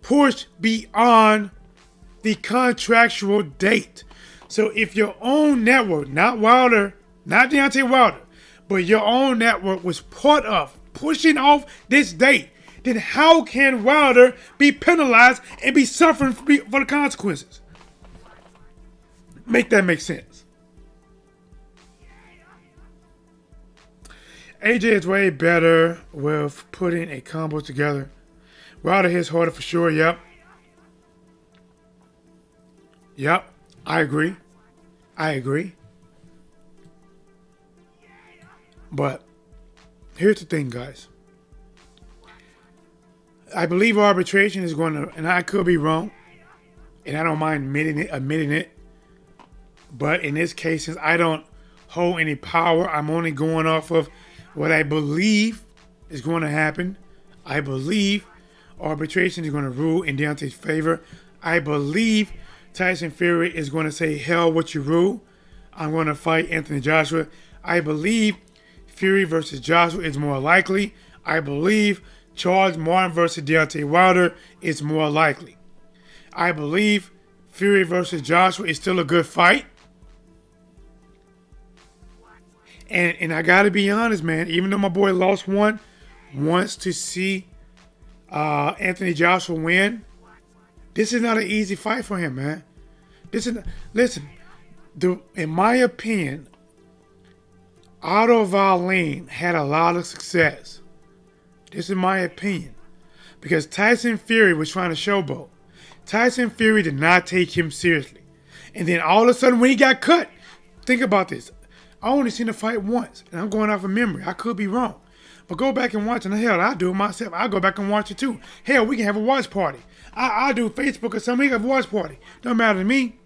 pushed beyond the contractual date. So if your own network, not Wilder, not Deontay Wilder, but your own network was part of pushing off this date, then how can Wilder be penalized and be suffering for the consequences? Make that make sense. AJ is way better with putting a combo together. Wilder hits harder for sure, yep. Yep, I agree. But here's the thing, guys. I believe arbitration is going to, and I could be wrong, and I don't mind admitting it. But in this case, since I don't hold any power, I'm only going off of what I believe is going to happen. I believe arbitration is going to rule in Deontay's favor. I believe Tyson Fury is going to say, hell what you rule. I'm going to fight Anthony Joshua. I believe Fury versus Joshua is more likely. I believe Charles Martin versus Deontay Wilder is more likely. I believe Fury versus Joshua is still a good fight. And I got to be honest, man, even though my boy lost one, wants to see Anthony Joshua win, this is not an easy fight for him, man. Listen, in my opinion, Otto Wallin had a lot of success. This is my opinion. Because Tyson Fury was trying to showboat. Tyson Fury did not take him seriously. And then all of a sudden when he got cut, think about this. I only seen the fight once. And I'm going off of memory. I could be wrong. But go back and watch it. And hell, I'll do it myself. I'll go back and watch it too. Hell, we can have a watch party. I'll do Facebook or something. We can have a watch party. Don't matter to me.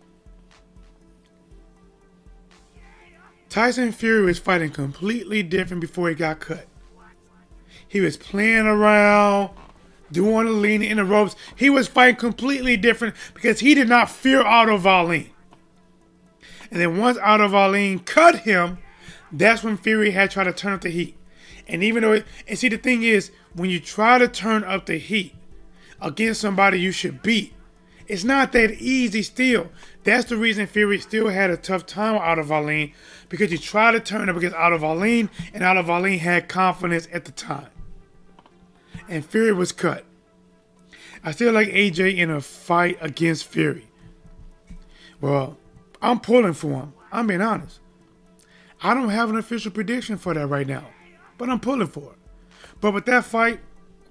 Tyson Fury was fighting completely different before he got cut. He was playing around, doing the leaning in the ropes. He was fighting completely different because he did not fear Otto Wallin. And then once Otto Wallin cut him, that's when Fury had tried to turn up the heat. And even though, and see the thing is, when you try to turn up the heat against somebody you should beat, it's not that easy still. That's the reason Fury still had a tough time with Otto Wallin, because you try to turn up against Otto Wallin, and Otto Wallin had confidence at the time. And Fury was cut. I still like AJ in a fight against Fury. Well, I'm pulling for him. I'm being honest. I don't have an official prediction for that right now, but I'm pulling for it. But with that fight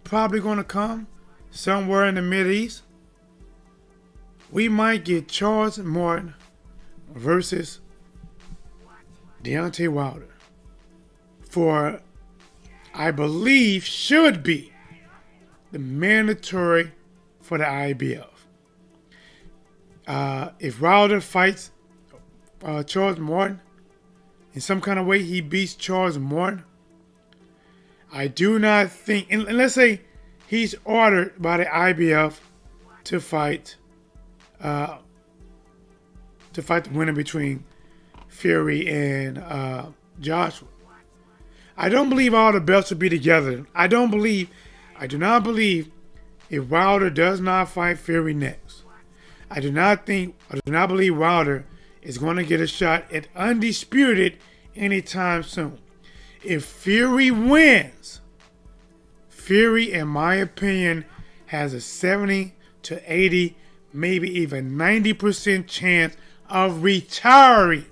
probably going to come somewhere in the Mideast, we might get Charles Martin versus Deontay Wilder for, I believe, should be the mandatory for the IBF. If Wilder fights Charles Martin, in some kind of way he beats Charles Martin, I do not think, and let's say he's ordered by the IBF to fight the winner between Fury and Joshua. I don't believe all the belts will be together. I do not believe if Wilder does not fight Fury next. I do not believe Wilder is going to get a shot at undisputed anytime soon. If Fury wins, Fury, in my opinion, has a 70 to 80, maybe even 90% chance of retiring,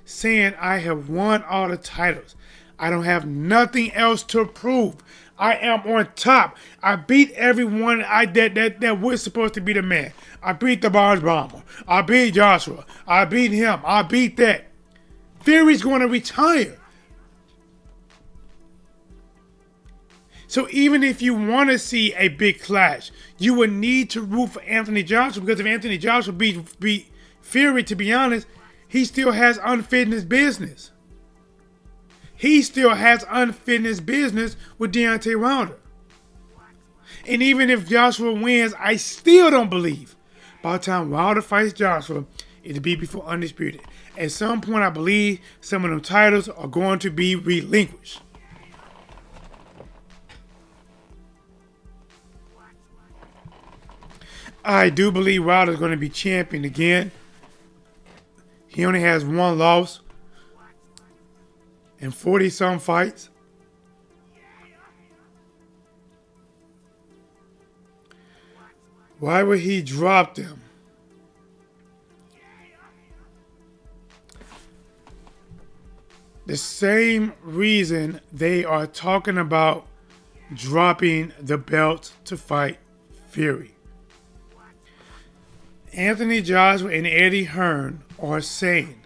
saying, I have won all the titles. I don't have nothing else to prove. I am on top. I beat everyone that was supposed to be the man. I beat the Barnes Bomber. I beat Joshua. I beat him. I beat that. Fury's going to retire. So even if you want to see a big clash, you would need to root for Anthony Joshua, because if Anthony Joshua beat Fury, to be honest, he still has unfinished business. He still has unfinished business with Deontay Wilder. And even if Joshua wins, I still don't believe by the time Wilder fights Joshua, it'll be before Undisputed. At some point, I believe some of them titles are going to be relinquished. I do believe Wilder's going to be champion again. He only has one loss in 40-some fights. Why would he drop them? The same reason they are talking about dropping the belt to fight Fury. Anthony Joshua and Eddie Hearn are saying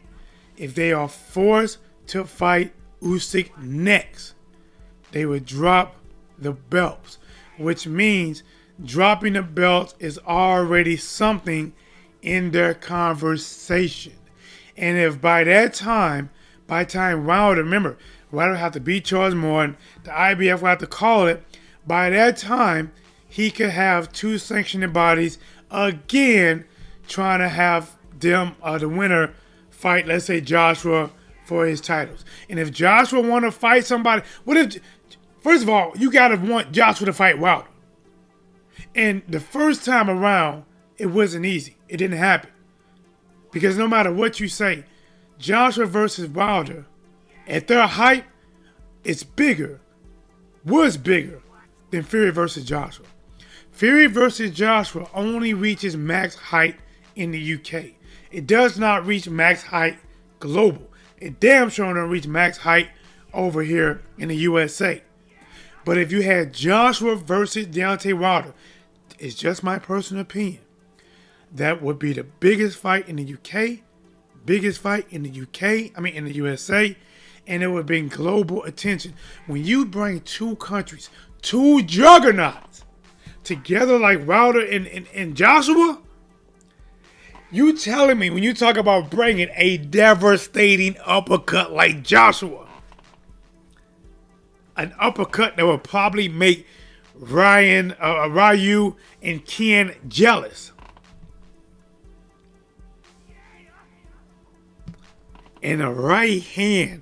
if they are forced to fight Usyk next, they would drop the belts, which means dropping the belts is already something in their conversation. And if by the time Wilder, remember, Wilder have to beat Charles Morton, the IBF will have to call it, by that time, he could have two sanctioning bodies again trying to have them, the winner, fight, let's say, Joshua for his titles. And if Joshua want to fight somebody, first of all, you got to want Joshua to fight Wilder. And the first time around, it wasn't easy. It didn't happen. Because no matter what you say, Joshua versus Wilder, at their height, was bigger than Fury versus Joshua. Fury versus Joshua only reaches max height in the UK. It does not reach max height global. It damn sure don't reach max height over here in the USA. But if you had Joshua versus Deontay Wilder, it's just my personal opinion, that would be the biggest fight in the UK, in the USA, and it would bring global attention. When you bring two countries, two juggernauts, together like Wilder and Joshua, you telling me when you talk about bringing a devastating uppercut like Joshua, an uppercut that will probably make Ryu and Ken jealous, and a right hand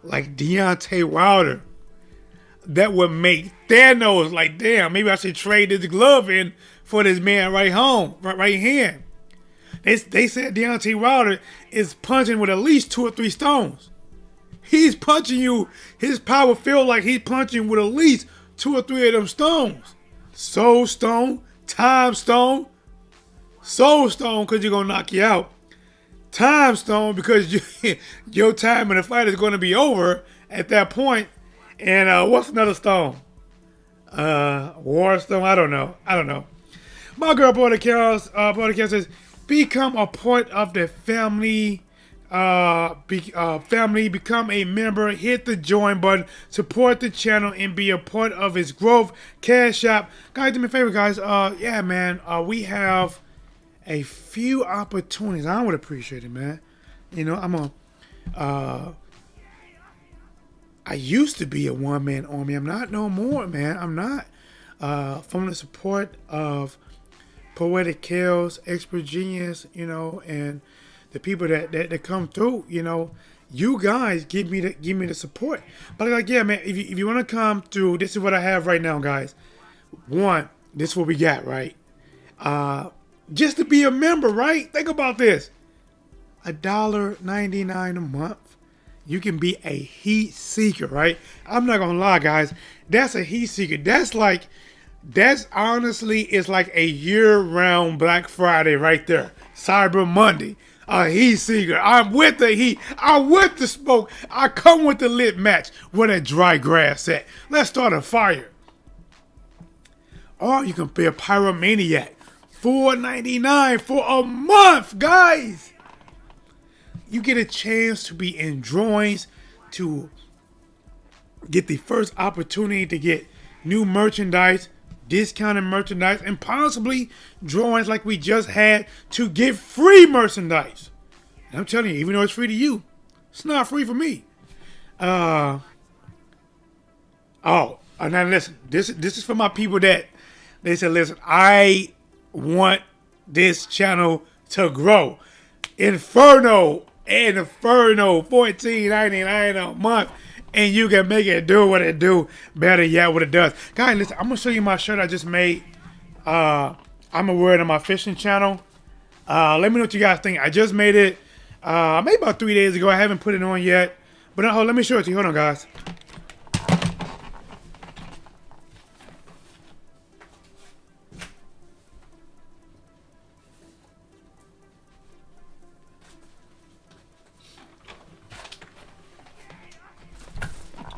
like Deontay Wilder that would make Thanos like, damn, maybe I should trade this glove in for this man right hand. They said Deontay Wilder is punching with at least 2 or 3 stones. He's punching you. His power feel like he's punching with at least 2 or 3 of them stones. Soul Stone, Time Stone. Soul Stone because you're going to knock you out. Time Stone because your time in the fight is going to be over at that point. And what's another stone? War Stone? I don't know. My girl Border says, become a part of the family. Become a member, hit the join button, support the channel, and be a part of its growth. Cash App. Guys, do me a favor, guys. Yeah, man. We have a few opportunities. I would appreciate it, man. You know, I used to be a one-man army. I'm not no more, man. I'm not. From the support of Poetic Chaos, Expert Genius, you know, and the people that come through, you know, you guys give me the support. But like, yeah, man, if you want to come through, this is what I have right now, guys. One, this is what we got, right? Just to be a member, right? Think about this. $1.99 a month. You can be a heat seeker, right? I'm not gonna lie, guys. That's a heat seeker. That's honestly, it's like a year-round Black Friday right there. Cyber Monday. A heat seeker. I'm with the heat. I'm with the smoke. I come with the lit match. Where that dry grass at? Let's start a fire. Or you can be a pyromaniac. $4.99 for a month, guys. You get a chance to be in drawings, to get the first opportunity to get new merchandise, discounted merchandise, and possibly drawings like we just had to get free merchandise. And I'm telling you, even though it's free to you, it's not free for me. Now listen, this is for my people that they said, listen, I want this channel to grow. Inferno, $14.99 a month, and you can make it do what it do. Better yet, what it does. Guys, listen, I'm gonna show you my shirt I just made. I'm gonna wear it on my fishing channel. Let me know what you guys think. I just made it maybe about 3 days ago. I haven't put it on yet, but let me show it to you. Hold on, guys.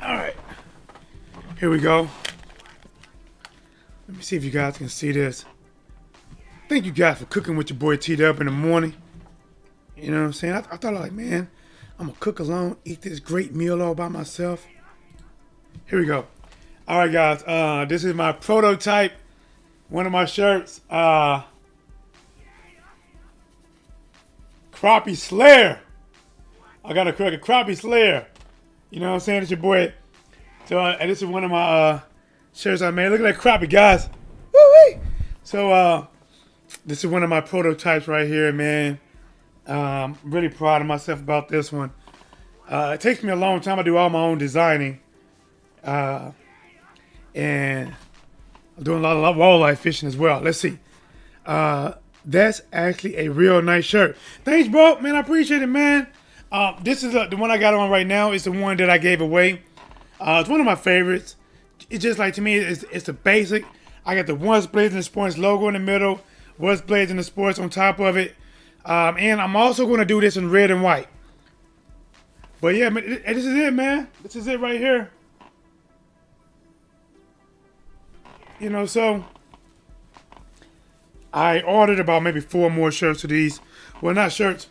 All right, here we go. Let me see if you guys can see this. Thank you guys for cooking with your boy T-Dub in the morning. You know what I'm saying? I thought like, man, I'm gonna cook alone, eat this great meal all by myself. Here we go. All right, guys. This is my prototype. One of my shirts. Crappie Slayer. I gotta cook a Crappie Slayer. You know what I'm saying? It's your boy. So, and this is one of my shirts I made. Look at that crappie, guys. Woo-wee! So, this is one of my prototypes right here, man. I'm really proud of myself about this one. It takes me a long time. I do all my own designing. And I'm doing a lot of walleye fishing as well. Let's see. That's actually a real nice shirt. Thanks, bro. Man, I appreciate it, man. This is the one I got on right now. It's the one that I gave away. It's one of my favorites. It's just like, to me, it's a basic. I got the Whatsblazing Sports logo in the middle. Whatsblazing Sports on top of it. And I'm also going to do this in red and white. But yeah, man, this is it, man. This is it right here. You know, so I ordered about maybe 4 more shirts of these. Well, not shirts.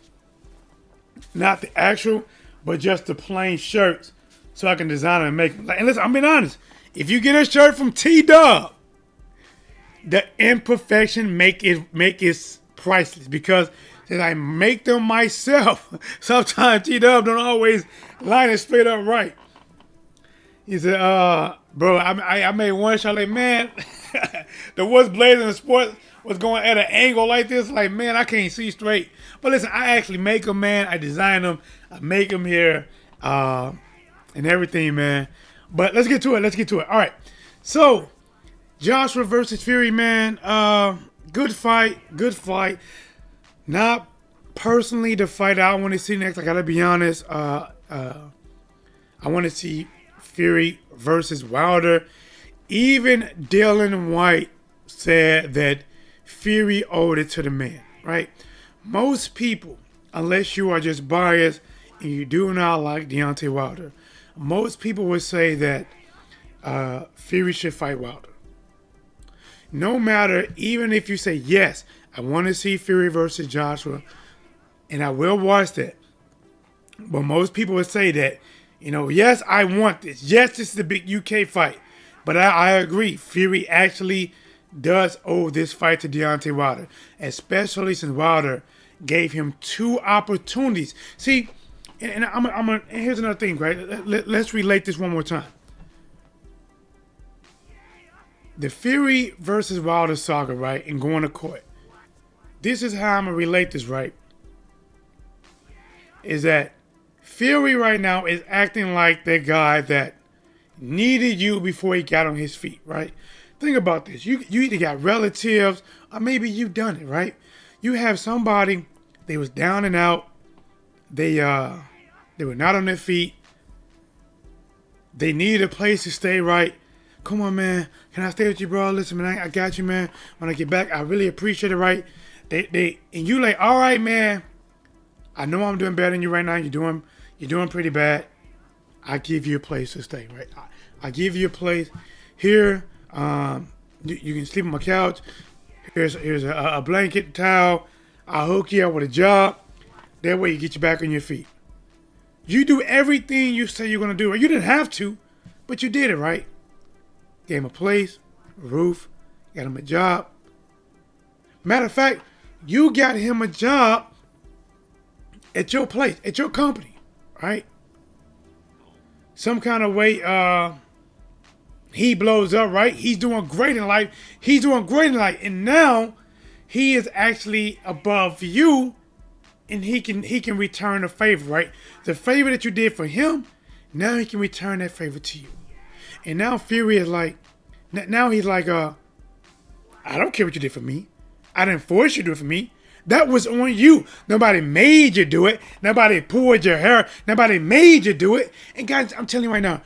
Not the actual, but just the plain shirts, so I can design them and make them. And listen, I'm being honest. If you get a shirt from T-Dub, the imperfection make it priceless, because since I make them myself, sometimes T-Dub don't always line it straight up right. He said, bro, I made one shot, like, man, the Whatsblazing Sports was going at an angle like this, like, man, I can't see straight. But listen, I actually make them, man. I design them. I make them here, and everything, man. But let's get to it. All right. So, Joshua versus Fury, man. Good fight. Not personally the fight I want to see next. I gotta be honest. I want to see Fury versus Wilder. Even Dylan White said that Fury owed it to the man, right? Most people, unless you are just biased and you do not like Deontay Wilder, most people would say that Fury should fight Wilder. No matter, even if you say, yes, I want to see Fury versus Joshua, and I will watch that. But most people would say that, you know, yes, I want this. Yes, this is a big UK fight. But I agree, Fury actually does owe this fight to Deontay Wilder, especially since Wilder gave him 2 opportunities. See, and here's another thing, right? Let's relate this one more time. The Fury versus Wilder saga, right, and going to court. This is how I'm going to relate this, right? Is that Fury right now is acting like that guy that needed you before he got on his feet, right? Think about this. You either got relatives or maybe you've done it, right? You have somebody, they was down and out. They were not on their feet. They needed a place to stay, right? Come on, man. Can I stay with you, bro? Listen, man, I got you, man. When I get back, I really appreciate it, right? And you like, all right, man. I know I'm doing better than you right now. You're doing pretty bad. I give you a place to stay, right? I give you a place here. You can sleep on my couch. Here's a blanket, towel. I'll hook you up with a job. That way you get you back on your feet. You do everything you say you're going to do. You didn't have to, but you did it, right? Gave him a place, a roof, got him a job. Matter of fact, you got him a job at your place, at your company, right? Some kind of way he blows up, right? He's doing great in life. And now he is actually above you, and he can return a favor, right? The favor that you did for him, now he can return that favor to you. And now Fury is like, now he's like, I don't care what you did for me. I didn't force you to do it for me. That was on you. Nobody made you do it. Nobody pulled your hair. Nobody made you do it. And guys, I'm telling you right now,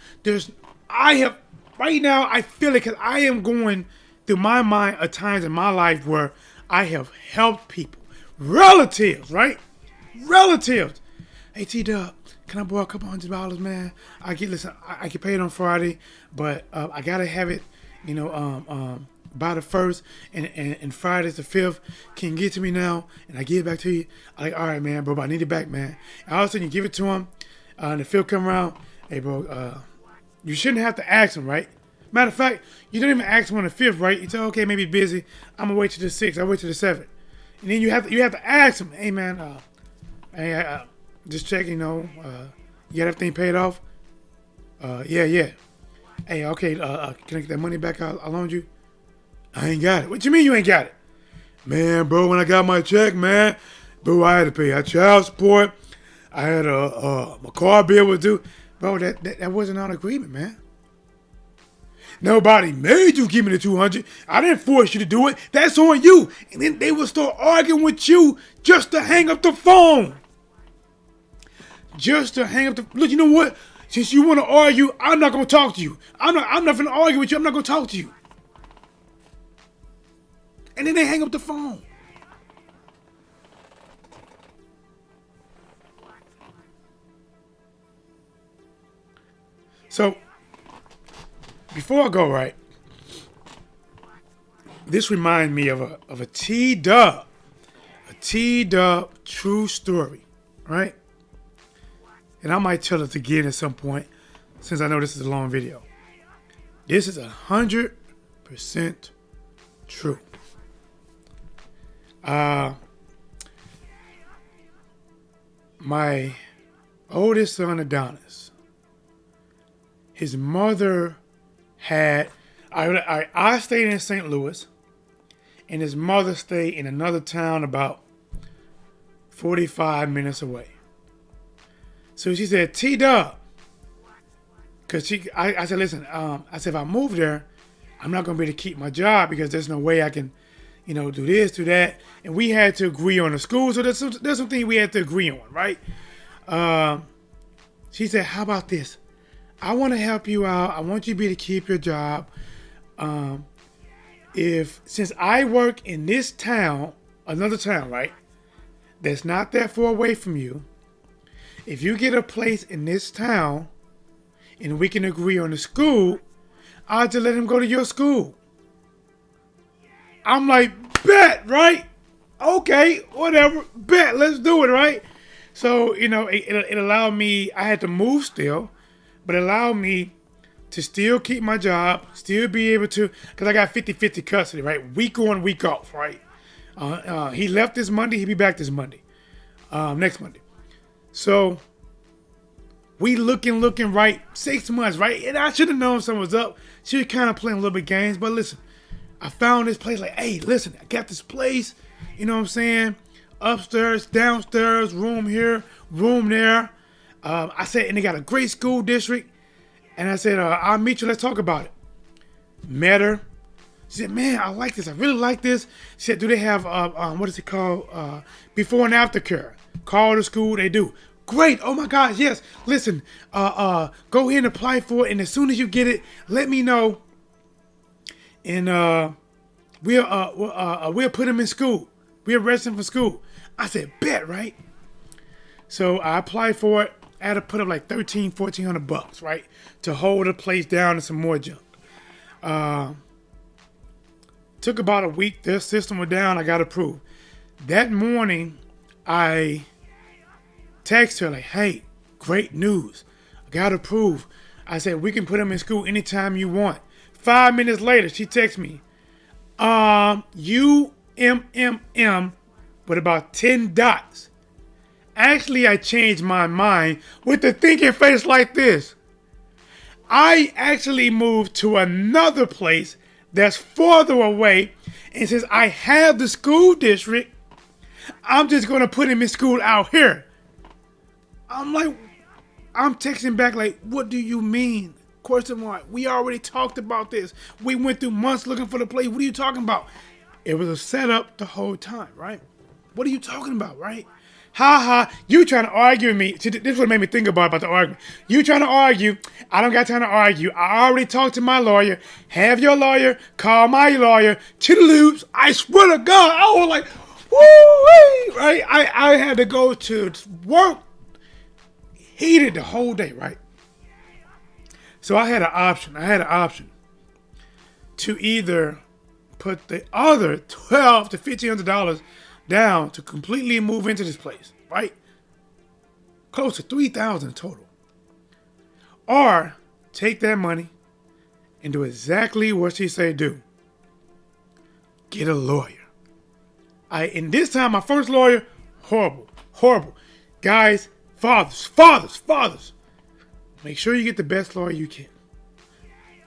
right now, I feel it because I am going through my mind at times in my life where I have helped people. Relatives, right? Relatives. Hey, T-Dub, can I borrow a couple $100, man? I get paid on Friday, but I gotta have it, by the 1st, and Friday's the 5th. Can you get it to me now? And I give it back to you. I'm like, all right, man, bro, but I need it back, man. And all of a sudden, you give it to him, and the 5th come around. Hey, bro, you shouldn't have to ask him, right? Matter of fact, you don't even ask him on the 5th, right? You say, okay, maybe busy. I'm gonna wait till the 6th. I'll wait till the 7th. And then you have to ask him, hey, man, just check, you got everything paid off? Yeah. Hey, okay, can I get that money back I loaned you? I ain't got it. What you mean you ain't got it? Man, bro, when I got my check, man, bro, I had to pay child support. I had my car bill was due. Bro, that wasn't on agreement, man. Nobody made you give me the $200. I didn't force you to do it. That's on you. And then they will start arguing with you just to hang up the phone. Just to hang up the... Look, you know what? Since you want to argue, I'm not going to talk to you. I'm not going to argue with you. I'm not going to talk to you. And then they hang up the phone. So, before I go, right, this reminds me of a T-Dub. A T-Dub true story, right? And I might tell it again at some point, since I know this is a long video. This is 100% true. My oldest son, Adonis, his mother had, I stayed in St. Louis, and his mother stayed in another town about 45 minutes away. So she said, T-Dub, because I said, listen, I said, if I move there, I'm not going to be able to keep my job because there's no way I can, do this, do that. And we had to agree on the school. So there's some things we had to agree on, right? She said, how about this? I want to help you out. I want you to be able to keep your job. Since I work in this town, another town, right? That's not that far away from you. If you get a place in this town and we can agree on the school, I'll just let him go to your school. I'm like, bet, right? Okay, whatever, bet, let's do it, right? So, it allowed me, I had to move still, but it allowed me to still keep my job, still be able to, because I got 50-50 custody, right? Week on, week off, right? He left this Monday, he'll be back this Monday, next Monday. So, we looking right, 6 months, right? And I should have known something was up. She was kind of playing a little bit games, but listen, I found this place like, hey, listen, I got this place, you know what I'm saying? Upstairs, downstairs, room here, room there. I said, and they got a great school district. And I said, I'll meet you, let's talk about it. Met her. She said, man, I like this. I really like this. She said, do they have, what is it called? Before and after care. Call the school, they do. Great, oh my gosh, yes. Listen, go ahead and apply for it. And as soon as you get it, let me know. And we'll put him in school. We'll arrest him for school. I said, bet, right? So I applied for it. I had to put up like $1,400, right? To hold the place down and some more junk. Took about a week. Their system was down. I got approved. That morning, I texted her like, hey, great news. I got approved. I said, we can put him in school anytime you want. 5 minutes later, she texts me, UMMM with about 10 dots. Actually, I changed my mind with the thinking face like this. I actually moved to another place that's farther away, And since I have the school district, I'm just going to put him in school out here. I'm like, I'm texting back like, what do you mean? Question mark. We already talked about this. We went through months looking for the place. What are you talking about? It was a setup the whole time, right? What are you talking about, right? Ha ha, you trying to argue with me. See, this is what made me think about the argument. You trying to argue. I don't got time to argue. I already talked to my lawyer. Have your lawyer call my lawyer to the loops. I swear to God, I was like, woo-wee, right? I had to go to work heated the whole day, right? So I had an option. To either put the other $1,200 to $1,500 down to completely move into this place, right? Close to $3,000 total. Or take that money and do exactly what she said do. Get a lawyer. And this time my first lawyer, horrible. Guys, fathers. Make sure you get the best lawyer you can.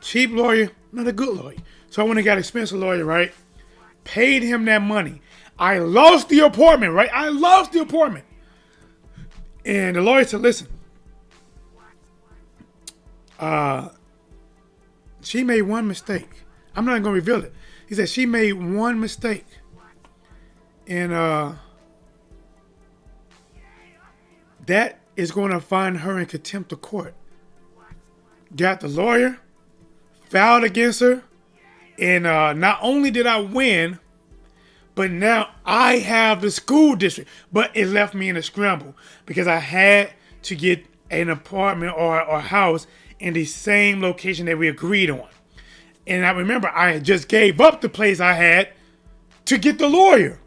Cheap lawyer, not a good lawyer. So I went and got an expensive lawyer, right? Paid him that money. I lost the appointment, right? And the lawyer said, listen, she made one mistake. I'm not going to reveal it. He said she made one mistake. And that is going to find her in contempt of court. Got the lawyer, filed against her, and not only did I win, but now I have the school district. But it left me in a scramble because I had to get an apartment or a house in the same location that we agreed on. And I remember I had just gave up the place I had to get the lawyer.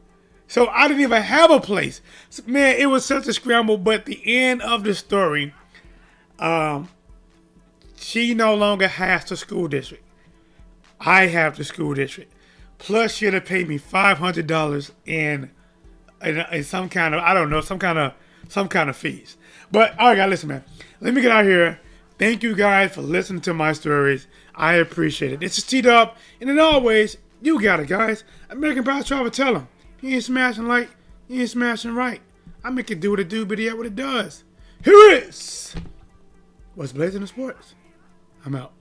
So I didn't even have a place. So, man, it was such a scramble. But the end of the story, she no longer has the school district. I have the school district. Plus, she'd have paid me $500 in some kind of, I don't know, some kind of fees. But all right, guys, listen, man. Let me get out here. Thank you guys for listening to my stories. I appreciate it. This is T-Dub, and as always, you got it, guys. American Power Travel, tell them. You ain't smashing like, you ain't smashing right. I make it do what it do, but yeah, what it does. Here it is. What's blazing in sports? I'm out.